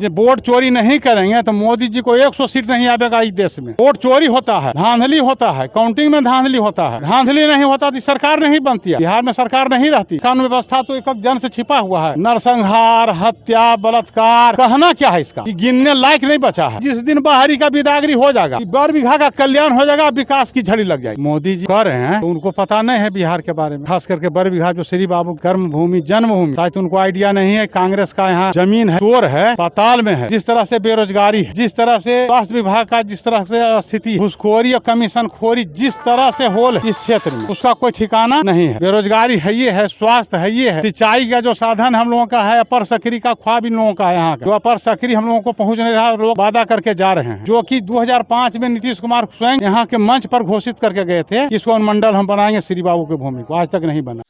ये वोट चोरी नहीं करेंगे तो मोदी जी को 100 सीट नहीं आएगा इस देश में। वोट चोरी होता है, धांधली होता है, काउंटिंग में धांधली होता है। धांधली नहीं होता तो सरकार नहीं बनती है, बिहार में सरकार नहीं रहती। कानून व्यवस्था तो एक जन से छिपा हुआ है। नरसंहार, हत्या, बलात्कार, कहना क्या है इसका, गिनने लायक नहीं बचा है। जिस दिन बाहरी का बिदागरी हो जाएगा, बर बीघा का कल्याण हो जाएगा, विकास की झड़ी लग जाएगी। मोदी जी कर रहे हैं तो उनको पता नहीं है बिहार के बारे में, खास करके बर बीघा जो श्री बाबू कर्म भूमि जन्मभूमि, शायद उनको आइडिया नहीं है। कांग्रेस का यहाँ जमीन है, चोर है, पाताल में है। जिस तरह से बेरोजगारी है, जिस तरह से स्वास्थ्य विभाग का जिस तरह से स्थिति, घूसखोरी और कमीशन खोरी जिस तरह से होल है इस क्षेत्र में, उसका कोई ठिकाना नहीं है। बेरोजगारी है ये है, स्वास्थ्य है ये है, सिंचाई का जो साधन हम लोगों का है, अपर सकरी का ख्वाब इन लोगों का है। यहाँ का जो अपर सकरी हम लोगों को पहुँच नहीं रहा, लोग वादा करके जा रहे हैं, जो कि 2005 में नीतीश कुमार स्वयं यहाँ के मंच पर घोषित करके गए थे, इसको अनुमंडल हम बनाएंगे श्री बाबू की भूमि को, आज तक नहीं बना।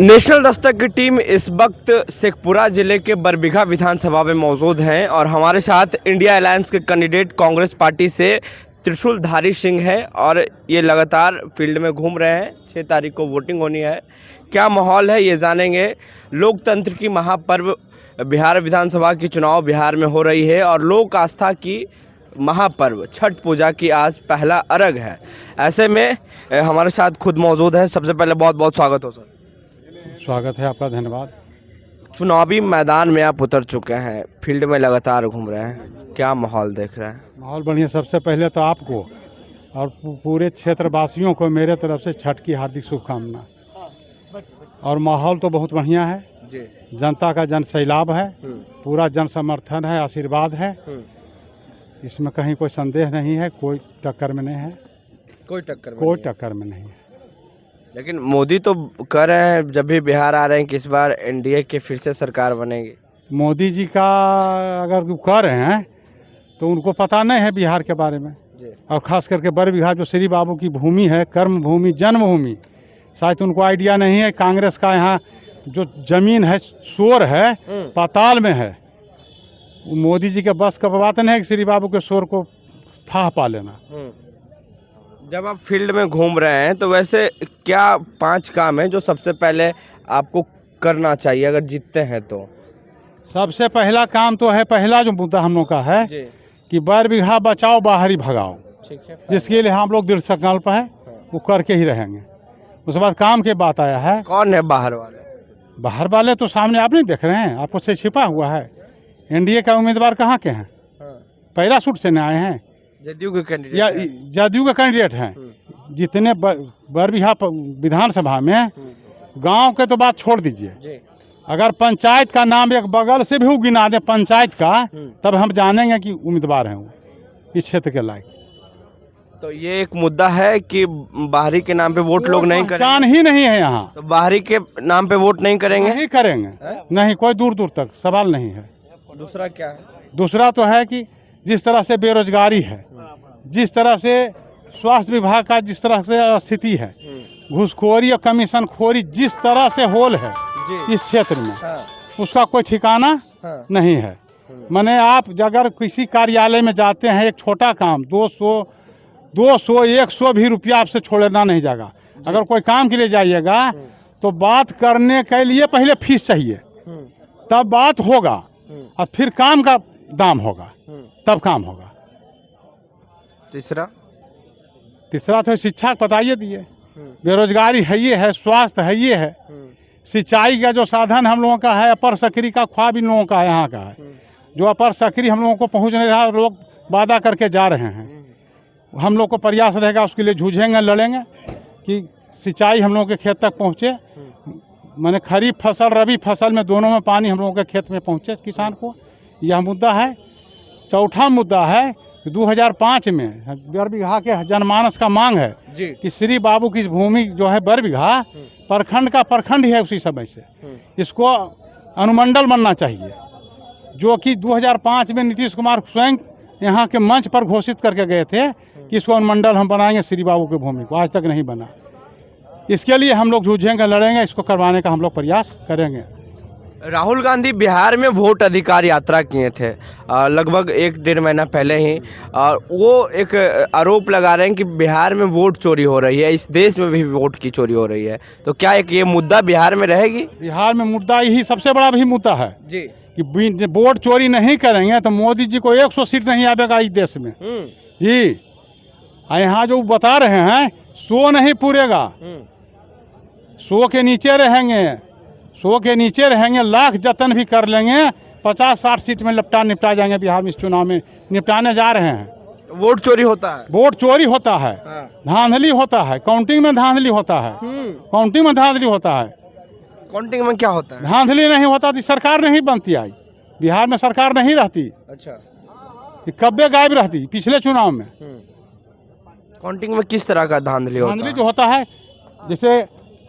नेशनल दस्तक की टीम इस वक्त शेखपुरा जिले के बरबीघा विधानसभा में मौजूद हैं और हमारे साथ इंडिया अलायंस के कैंडिडेट कांग्रेस पार्टी से त्रिशूलधारी सिंह है और ये लगातार फील्ड में घूम रहे हैं। 6 तारीख को वोटिंग होनी है, क्या माहौल है ये जानेंगे। लोकतंत्र की महापर्व बिहार विधानसभा की चुनाव बिहार में हो रही है और लोक आस्था की महापर्व छठ पूजा की आज पहला अर्घ है। ऐसे में हमारे साथ खुद मौजूद है। सबसे पहले बहुत बहुत स्वागत हो सर। स्वागत है आपका, धन्यवाद। चुनावी मैदान में आप उतर चुके हैं, फील्ड में लगातार घूम रहे हैं, क्या माहौल देख रहे हैं? माहौल बढ़िया। सबसे पहले तो आपको और पूरे क्षेत्रवासियों को मेरे तरफ से छठ की हार्दिक शुभकामना। और माहौल तो बहुत बढ़िया है जी। जनता का जन सैलाब है, पूरा जन समर्थन है, आशीर्वाद है, इसमें कहीं कोई संदेह नहीं है, कोई टक्कर में नहीं है, कोई टक्कर में नहीं है। लेकिन मोदी तो कह रहे हैं जब भी बिहार आ रहे हैं कि इस बार एनडीए की फिर से सरकार बनेगी। मोदी जी का अगर कह रहे हैं तो उनको पता नहीं है बिहार के बारे में जी। और ख़ास करके बर बीघा जो श्री बाबू की भूमि है, कर्म भूमि जन्मभूमि, शायद उनको आइडिया नहीं है। कांग्रेस का यहाँ जो जमीन है, शोर है, पाताल में है। मोदी जी के बस का बात नहीं है कि श्री बाबू के शोर को था पा लेना। जब आप फील्ड में घूम रहे हैं तो वैसे क्या 5 काम है जो सबसे पहले आपको करना चाहिए अगर जीतते हैं तो? सबसे पहला काम तो है, पहला जो मुद्दा हम लोग का है जी। कि बर बीघा बचाओ, बाहरी भगाओ, ठीक है, जिसके लिए हम लोग दृढ़ संकल्प है, वो करके ही रहेंगे। उसके बाद काम के बात आया है। कौन है बाहर वाले? बाहर वाले तो सामने आप नहीं देख रहे हैं, आपको से छिपा हुआ है। एनडीए का उम्मीदवार कहाँ के हैं? पैराशूट से न आए हैं, जदयू के कैंडिडेट या जदयू के कैंडिडेट हैं। जितने बरबीघा विधानसभा में गांव के तो बात छोड़ दीजिए, अगर पंचायत का नाम एक बगल से भी गिना दे पंचायत का, तब हम जानेंगे कि उम्मीदवार हैं वो इस क्षेत्र के लायक। तो ये एक मुद्दा है कि बाहरी के नाम पे वोट लोग नहीं करेंगे। पहचान ही नहीं है यहाँ, तो बाहरी के नाम पे वोट नहीं करेंगे? नहीं करेंगे, नहीं, कोई दूर दूर तक सवाल नहीं है। दूसरा क्या है? दूसरा तो है कि जिस तरह से बेरोजगारी है, जिस तरह से स्वास्थ्य विभाग का जिस तरह से स्थिति है, घूसखोरी और कमीशन खोरी जिस तरह से होल है इस क्षेत्र में, उसका कोई ठिकाना नहीं है। माने आप अगर किसी कार्यालय में जाते हैं, एक छोटा काम 200, 100 भी रुपया आपसे छोड़ना नहीं जाएगा। अगर कोई काम के लिए जाइएगा तो बात करने के लिए पहले फीस चाहिए, तब बात होगा और फिर काम का दाम होगा, तब काम होगा। तीसरा तो शिक्षा बताइए दिए, बेरोजगारी है ये है, स्वास्थ्य है ये है, सिंचाई का जो साधन हम लोगों का है, अपर सकरी का ख्वाब इन लोगों का यहाँ का है, जो अपर सकरी हम लोगों को पहुँच नहीं रहा, लोग वादा करके जा रहे हैं। हम लोग को प्रयास रहेगा, उसके लिए जूझेंगे, लड़ेंगे कि सिंचाई हम लोगों के खेत तक पहुँचे। मैंने खरीफ फसल रबी फसल में दोनों में पानी हम लोगों के खेत में पहुँचे किसान को, यह मुद्दा है। चौथा मुद्दा है 2005 में बरबीघा के जनमानस का मांग है कि श्री बाबू की भूमि जो है बरबीघा प्रखंड का प्रखंड ही है उसी समय से, इसको अनुमंडल बनना चाहिए, जो कि 2005 में नीतीश कुमार स्वयं यहाँ के मंच पर घोषित करके गए थे कि इसको अनुमंडल हम बनाएंगे श्री बाबू की भूमि को, आज तक नहीं बना। इसके लिए हम लोग जूझेंगे, लड़ेंगे, इसको करवाने का हम लोग प्रयास करेंगे। राहुल गांधी बिहार में वोट अधिकार यात्रा किए थे लगभग 1-1.5 महीना पहले ही, और वो एक आरोप लगा रहे हैं कि बिहार में वोट चोरी हो रही है, इस देश में भी वोट की चोरी हो रही है। तो क्या एक ये मुद्दा बिहार में रहेगी? बिहार में मुद्दा यही सबसे बड़ा भी मुद्दा है जी कि वोट चोरी नहीं करेंगे तो मोदी जी को 100 सीट नहीं आएगा इस देश में जी। यहाँ जो बता रहे हैं 100 नहीं पूरेगा, 100 के नीचे रहेंगे, 100 के नीचे रहेंगे, लाख जतन भी कर लेंगे, 50-60 सीट में निपटा जाएंगे। बिहार में इस चुनाव में निपटाने जा रहे हैं। वोट चोरी होता है, वोट चोरी होता है, हाँ। धांधली होता है, काउंटिंग में धांधली होता है, काउंटिंग में धांधली होता है। काउंटिंग में क्या होता है? धांधली नहीं होता तो सरकार नहीं बनती। आई बिहार में सरकार नहीं रहती, अच्छा, कब्बे गायब रहती पिछले चुनाव में। काउंटिंग में किस तरह का धांधली होता धांधली है? जो होता है, जैसे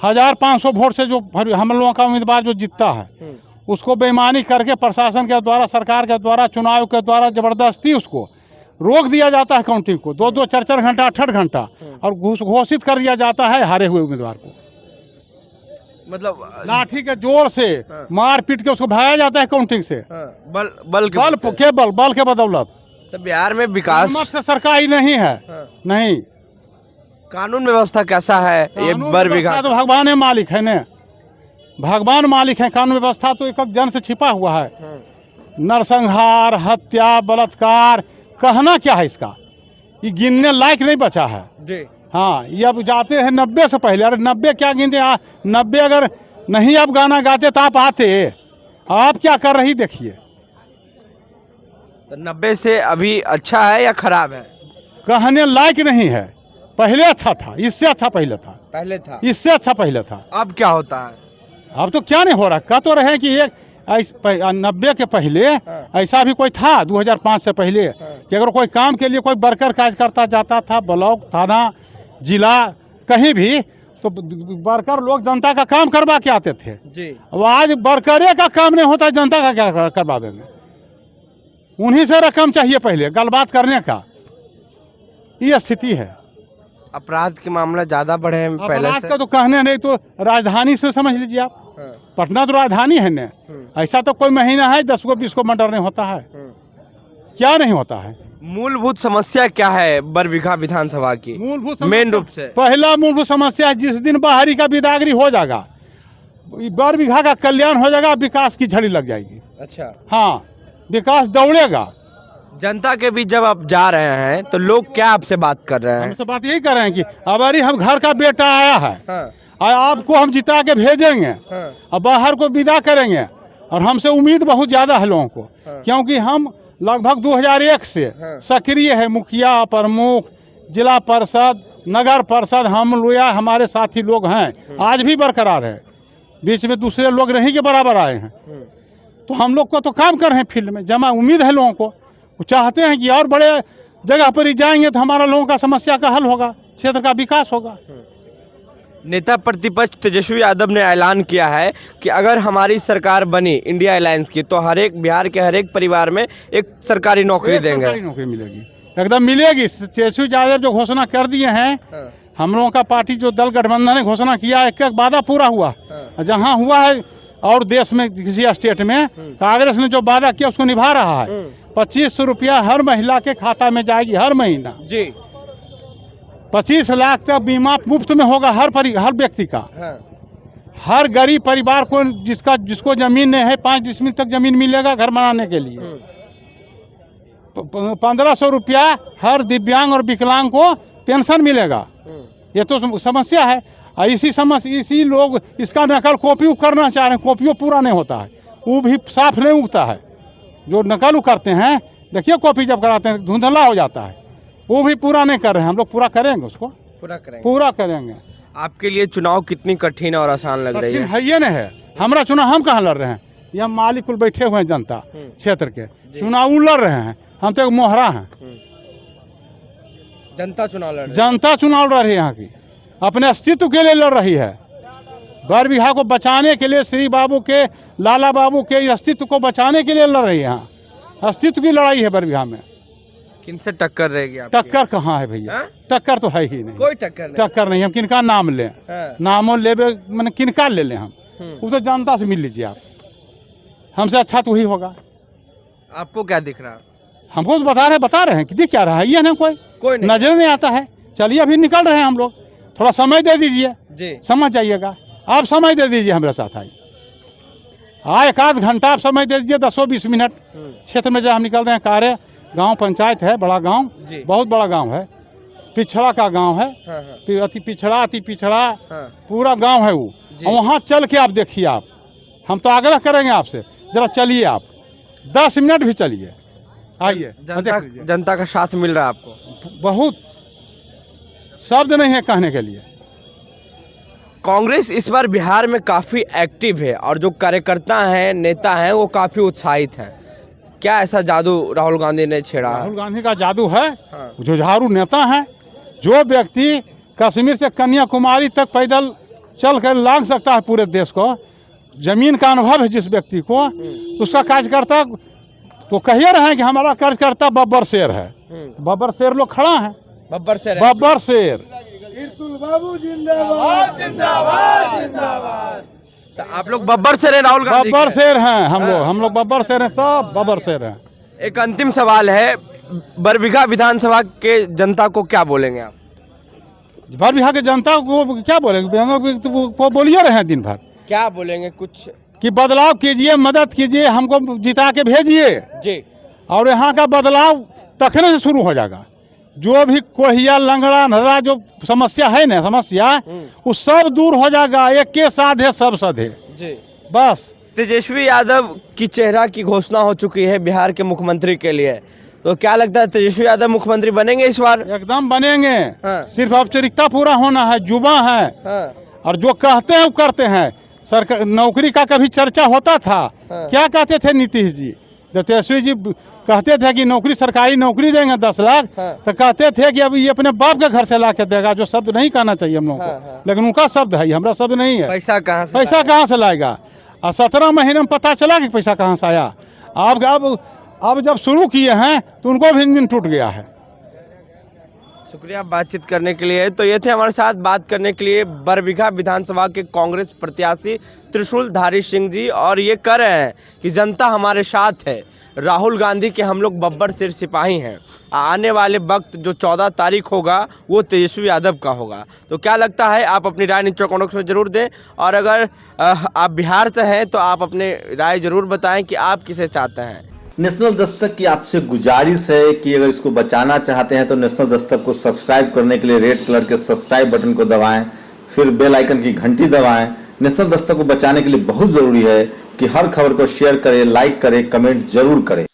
1500 वोट से जो हम लोगों का उम्मीदवार जो जीतता है उसको बेईमानी करके प्रशासन के द्वारा, सरकार के द्वारा, चुनाव के द्वारा जबरदस्ती उसको रोक दिया जाता है काउंटिंग को 2-2, 4-4 घंटा, 8-8 घंटा, और घोषित कर दिया जाता है हारे हुए उम्मीदवार को। मतलब लाठी के जोर से मार पीट के उसको भगाया जाता है काउंटिंग से, बल के बदौलत। तो बिहार में विकास मत से सरकार ही नहीं है, नहीं। कानून व्यवस्था कैसा है? ये कानून बरबीघा व्यवस्था तो भगवान मालिक है ने, भगवान मालिक है। कानून व्यवस्था तो एक जन से छिपा हुआ है। नरसंहार, हत्या, बलात्कार, कहना क्या है इसका, ये गिनने लायक नहीं बचा है जी। हाँ, ये अब जाते हैं 90 से पहले। अरे 90 क्या गिनते, 90 अगर नहीं आप गाना गाते तो आप आते, आप क्या कर रही देखिए। तो 90 से अभी अच्छा है या खराब है? कहने लायक नहीं है। पहले अच्छा था, इससे अच्छा पहले था, पहले था, इससे अच्छा पहले था। अब क्या होता है? अब तो क्या नहीं हो रहा, कह तो रहे हैं कि एक 90 के पहले ऐसा भी कोई था 2005 से पहले कि अगर कोई काम के लिए कोई वर्कर कार्यकर्ता जाता था ब्लॉक, थाना, जिला, कहीं भी, तो वर्कर लोग जनता का काम करवा के आते थे जी। अब आज वर्करे का काम नहीं होता, जनता का क्या करवाएंगे? उन्हीं से रकम चाहिए पहले गलबात करने का, ये स्थिति है। अपराध के मामला ज्यादा बढ़े हैं पहले अपराध से? का तो कहने नहीं, तो राजधानी से समझ लीजिए आप, पटना तो राजधानी है न। ऐसा तो कोई महीना है 10 को 20 को मर्डर नहीं होता है, क्या नहीं होता है। मूलभूत समस्या क्या है बरबीघा विधानसभा की? मूलभूत मेन रूप से पहला मूलभूत समस्या है, जिस दिन बाहरी का बिदागरी हो जाएगा, बरबीघा का कल्याण हो जाएगा, विकास की झड़ी लग जाएगी। अच्छा, हाँ, विकास दौड़ेगा। जनता के बीच जब आप जा रहे हैं तो लोग क्या आपसे बात कर रहे हैं? हमसे बात यही कर रहे हैं कि अब अरे हम घर का बेटा आया है, हाँ, और आपको हम जिता के भेजेंगे, हाँ, और बाहर को विदा करेंगे। और हमसे उम्मीद बहुत ज़्यादा है लोगों को, क्योंकि हम लगभग 2001 से सक्रिय है। मुखिया, प्रमुख, जिला परिषद, नगर परिषद, हम लोग, हमारे साथी लोग हैं, आज भी बरकरार है। बीच में दूसरे लोग नहीं के बराबर आए हैं, तो हम लोग को तो काम कर रहे हैं फील्ड में, जमा उम्मीद है लोगों को। वो चाहते हैं कि और बड़े जगह पर ही जाएंगे तो हमारा लोगों का समस्या का हल होगा, क्षेत्र का विकास होगा। नेता प्रतिपक्ष तेजस्वी यादव ने ऐलान किया है कि अगर हमारी सरकार बनी इंडिया अलायंस की, तो हर एक बिहार के हर एक परिवार में एक सरकारी नौकरी देंगे। सरकारी नौकरी मिलेगी, एकदम मिलेगी। तेजस्वी यादव जो घोषणा कर दिए हैं, हम लोगों का पार्टी जो दल गठबंधन ने घोषणा किया, एक एक वादा पूरा हुआ। जहाँ हुआ है और देश में किसी स्टेट में कांग्रेस ने जो वादा किया उसको निभा रहा है। 2500 रुपया हर महिला के खाता में जाएगी हर महीना जी। 25 लाख तक बीमा मुफ्त में होगा हर व्यक्ति का। हर गरीब परिवार को जिसको जमीन नहीं है 5 डिसमिल तक जमीन मिलेगा घर बनाने के लिए। 1500 रुपया हर दिव्यांग और विकलांग को पेंशन मिलेगा। ये तो समस्या है। इसी लोग इसका नकल कॉपी करना चाह रहे हैं, कॉपियों पूरा नहीं होता है, वो भी साफ नहीं उगता है। जो नकल करते हैं, देखिए कॉपी जब कराते हैं धुंधला हो जाता है, वो भी पूरा नहीं कर रहे हैं। हम लोग पूरा करेंगे, उसको पूरा करेंगे। आपके लिए चुनाव कितनी कठिन और आसान लग रही है? ये नहीं है हमारा चुनाव, हम कहाँ लड़ रहे हैं, ये हम मालिक कुल बैठे हुए हैं जनता क्षेत्र के, चुनाव लड़ रहे हैं। हम तो एक मोहरा हैं, जनता चुनाव लड़ रही है। जनता चुनाव लड़ रही है, यहाँ की अपने अस्तित्व के लिए लड़ रही है। बरबीघा को बचाने के लिए, श्री बाबू के, लाला बाबू के अस्तित्व को बचाने के लिए लड़ रही है। यहाँ अस्तित्व की लड़ाई है बरबीघा में। किनसे टक्कर रहेगी आपकी? टक्कर कहाँ है भैया, टक्कर तो है ही नहीं, कोई टक्कर नहीं। टक्कर नहीं। हम किनका नाम लें, नामों लेबे मैंने किनका ले लें हम, वो तो जनता से मिल लीजिए आप। हमसे अच्छा तो वही होगा। आपको क्या दिख रहा? हमको तो बता रहे हैं कि दिख क्या रहा है, ये ना कोई नहीं। नजर नहीं आता है। चलिए अभी निकल रहे हैं हम लोग, थोड़ा समय दे दीजिए, जी समझ जाइएगा। आप समय दे दीजिए हमारे साथ आई, एक आध घंटा आप समय दे दीजिए, 10-20 मिनट क्षेत्र में जब हम निकल रहे हैं। कार्य गांव पंचायत है, बड़ा गांव, जी। बहुत बड़ा गांव है, पिछड़ा का गांव है, हाँ, हाँ, अति पिछड़ा हाँ, पूरा गांव है वो। जी। और वहाँ चल के आप देखिए, आप हम तो आग्रह करेंगे आपसे, जरा चलिए आप 10 मिनट भी चलिए, आइए और देख लीजिए। जनता का साथ मिल रहा है आपको? बहुत शब्द नहीं है कहने के लिए। कांग्रेस इस बार बिहार में काफ़ी एक्टिव है और जो कार्यकर्ता हैं, नेता हैं, वो काफ़ी उत्साहित हैं। क्या ऐसा जादू राहुल गांधी ने छेड़ा है? राहुल गांधी का जादू है, हाँ। जो झाड़ू नेता हैं। जो व्यक्ति कश्मीर से कन्याकुमारी तक पैदल चल कर लांघ सकता है पूरे देश को, जमीन का अनुभव है जिस व्यक्ति को, उसका कार्यकर्ता तो कहिए रहे हैं कि हमारा कार्यकर्ता बब्बर शेर है। बब्बर शेर लोग खड़ा है, बब्बर से बब्बर शेर। तो आप लोग बब्बर से रहे राहुल गांधी बब्बर के? शेर हैं हम लोग बब्बर शेर हैं, सब बब्बर शेर हैं। एक अंतिम सवाल है, बरबीघा विधानसभा के जनता को क्या बोलेंगे आप? भर बिहार के जनता को क्या बोलेंगे, वो बोलिए रहे हैं दिन भर क्या बोलेंगे कुछ? कि बदलाव कीजिए, मदद कीजिए, हमको जिता के भेजिए, जी और यहाँ का बदलाव तखने से शुरू हो जाएगा। जो भी कोहिया लंगड़ा नजरा जो समस्या है ना, समस्या वो सब दूर हो जाएगा। एक के साधे सब सधे, जी। बस। तेजस्वी यादव की चेहरा की घोषणा हो चुकी है बिहार के मुख्यमंत्री के लिए, तो क्या लगता है तेजस्वी यादव मुख्यमंत्री बनेंगे इस बार? एकदम बनेंगे। हाँ। सिर्फ औपचारिकता पूरा होना है, जुबा है, हाँ, और जो कहते हैं वो करते हैं। सरकार नौकरी का कभी चर्चा होता था, हाँ। क्या कहते थे नीतीश जी? जब तेजस्वी जी कहते थे कि नौकरी, सरकारी नौकरी देंगे 10 लाख, हाँ। तो कहते थे कि अब ये अपने बाप के घर से ला के देगा, जो शब्द नहीं कहना चाहिए हम लोगों हाँ, को, हाँ। लेकिन उनका शब्द है, हमरा शब्द नहीं है। पैसा कहाँ से? पैसा कहाँ से लाएगा? और 17 महीने में पता चला कि पैसा कहाँ से आया। अब जब शुरू किए हैं तो उनको भी इंजन टूट गया है। शुक्रिया बातचीत करने के लिए। तो ये थे हमारे साथ बात करने के लिए बरबीघा विधानसभा के कांग्रेस प्रत्याशी त्रिशूलधारी सिंह जी, और ये कह रहे हैं कि जनता हमारे साथ है, राहुल गांधी के हम लोग बब्बर सिर सिपाही हैं। आने वाले वक्त जो 14 तारीख होगा वो तेजस्वी यादव का होगा। तो क्या लगता है, आप अपनी राय नीचे कमेंट में जरूर दें, और अगर आप बिहार से हैं तो आप अपने राय जरूर बताएं कि आप किसे चाहते हैं। नेशनल दस्तक की आपसे गुजारिश है कि अगर इसको बचाना चाहते हैं तो नेशनल दस्तक को सब्सक्राइब करने के लिए रेड कलर के सब्सक्राइब बटन को दबाएं, फिर बेल आइकन की घंटी दबाएं। नेशनल दस्तक को बचाने के लिए बहुत जरूरी है कि हर खबर को शेयर करें, लाइक करें, कमेंट जरूर करें।